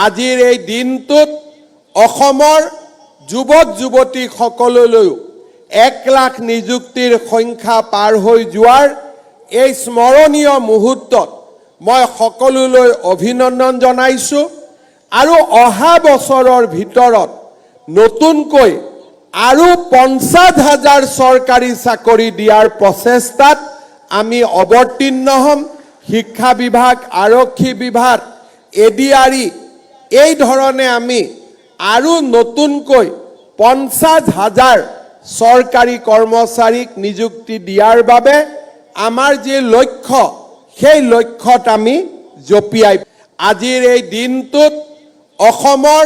আজিৰ এই দিনটোত অসমৰ যুৱক যুৱতীসকললৈ 1 লাখ নিযুক্তিৰ সংখ্যা পাৰ হৈ যোৱাৰ এই স্মৰণীয় মুহূৰ্তত মই সকলোলৈ অভিনন্দন জনাইছো আৰু অহা বছৰৰ ভিতৰত নতুনকৈ আৰু 50,000 চৰকাৰী চাকৰি দিয়াৰ প্ৰচেষ্টাত আমি অৱতীৰ্ণ হ'ম। শিক্ষা বিভাগ, আৰক্ষী বিভাগ, এডিআৰই এই ধৰণে আমি আৰু নতুনকৈ 50,000 চৰকাৰী কৰ্মচাৰীক নিযুক্তি দিয়াৰ বাবে আমাৰ যি লক্ষ্য সেই লক্ষ্যত আমি জপিয়াই আজিৰ এই দিনটোত অসমৰ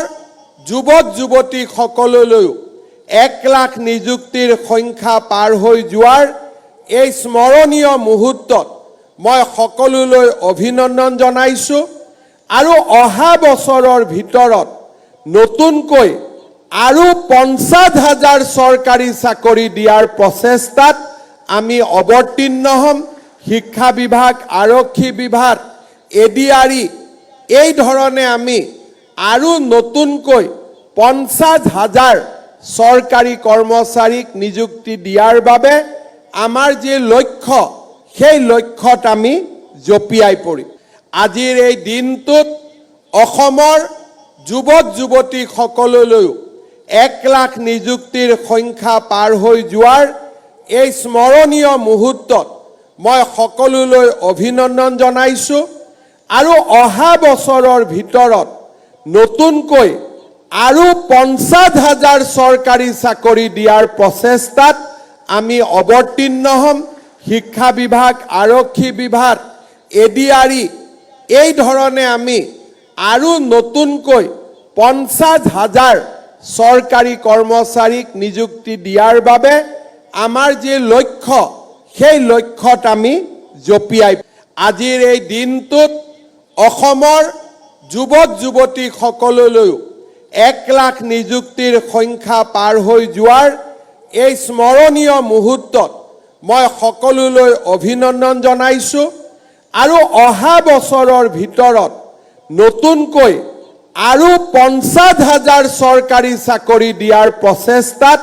যুৱক যুৱতীসকললৈ 1 লাখ নিযুক্তিৰ সংখ্যা পাৰ হৈ যোৱাৰ এই স্মৰণীয় মুহূৰ্তত মই সকলোলৈ অভিনন্দন জনাইছো আৰু অহা বছৰৰ ভিতৰত নতুনকৈ আৰু 50,000 চৰকাৰী চাকৰি দিয়াৰ প্ৰচেষ্টাত আমি অৱতীৰ্ণ হ'ম। শিক্ষা বিভাগ, আৰক্ষী বিভাগ, এডিআৰই এই ধৰণে আমি আৰু নতুনকৈ 50,000 চৰকাৰী কৰ্মচাৰীক নিযুক্তি দিয়াৰ বাবে আমাৰ যি লক্ষ্য সেই লক্ষ্যত আমি জপিয়াই পৰিম। আজিৰ এই দিনটোত অসমৰ যুৱক যুৱতীসকললৈ 1 লাখ নিযুক্তিৰ সংখ্যা পাৰ হৈ যোৱাৰ এই স্মৰণীয় মুহূৰ্তত মই সকলোলৈ অভিনন্দন জনাইছো আৰু অহা বছৰৰ ভিতৰত নতুনকৈ আৰু 50,000 চৰকাৰী চাকৰি দিয়াৰ প্ৰচেষ্টাত আমি অৱতীৰ্ণ হ'ম। শিক্ষা বিভাগ, আৰক্ষী বিভাগ, এডিআৰই এই ধৰণে আমি আৰু নতুনকৈ 50,000 চৰকাৰী কৰ্মচাৰীক নিযুক্তি দিয়াৰ বাবে আমাৰ যি লক্ষ্য সেই লক্ষ্যত আমি জপিয়াই আজিৰ এই দিনটোত অসমৰ যুৱক যুৱতীসকললৈ 1 লাখ নিযুক্তিৰ সংখ্যা পাৰ হৈ যোৱাৰ এই স্মৰণীয় মুহূৰ্তত মই সকলোলৈ অভিনন্দন জনাইছো আৰু অহা বছৰৰ ভিতৰত নতুনকৈ আৰু 50,000 চৰকাৰী চাকৰি দিয়াৰ প্ৰচেষ্টাত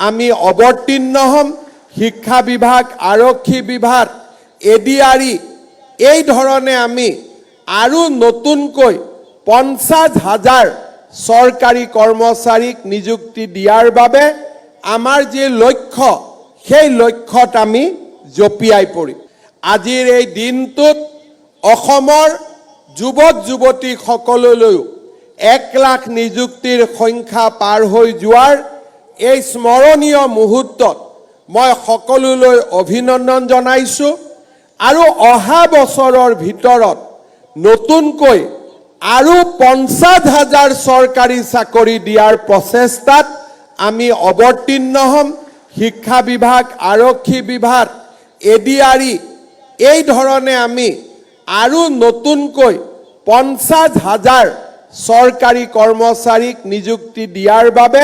আমি অৱতীৰ্ণ হ'ম। শিক্ষা বিভাগ, আৰক্ষী বিভাগ, এডিআৰই এই ধৰণে আমি আৰু নতুনকৈ 50,000 চৰকাৰী কৰ্মচাৰীক নিযুক্তি দিয়াৰ বাবে আমাৰ যি লক্ষ্য সেই লক্ষ্যত আমি জপিয়াই পৰিম। আজিৰ এই দিনটোত অসমৰ যুৱক যুৱতীসকললৈ 1 লাখ নিযুক্তিৰ সংখ্যা পাৰ হৈ যোৱাৰ এই স্মৰণীয় মুহূৰ্তত মই সকলোলৈ অভিনন্দন জনাইছো আৰু অহা বছৰৰ ভিতৰত নতুনকৈ আৰু 50,000 চৰকাৰী চাকৰি দিয়াৰ প্ৰচেষ্টাত আমি অৱতীৰ্ণ হ'ম। শিক্ষা বিভাগ, আৰক্ষী বিভাগ, এডিআৰই এই ধৰণে আমি আৰু নতুনকৈ 50,000 চৰকাৰী কৰ্মচাৰীক নিযুক্তি দিয়াৰ বাবে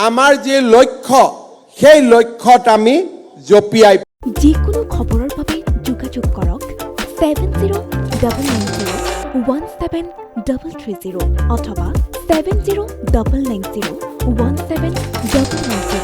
আমাৰ যি লক্ষ্য সেই লক্ষ্যত আমি জপিয়াই যিকোনো খবৰৰ বাবে যোগাযোগ কৰক 7099017330 অথবা 7099017990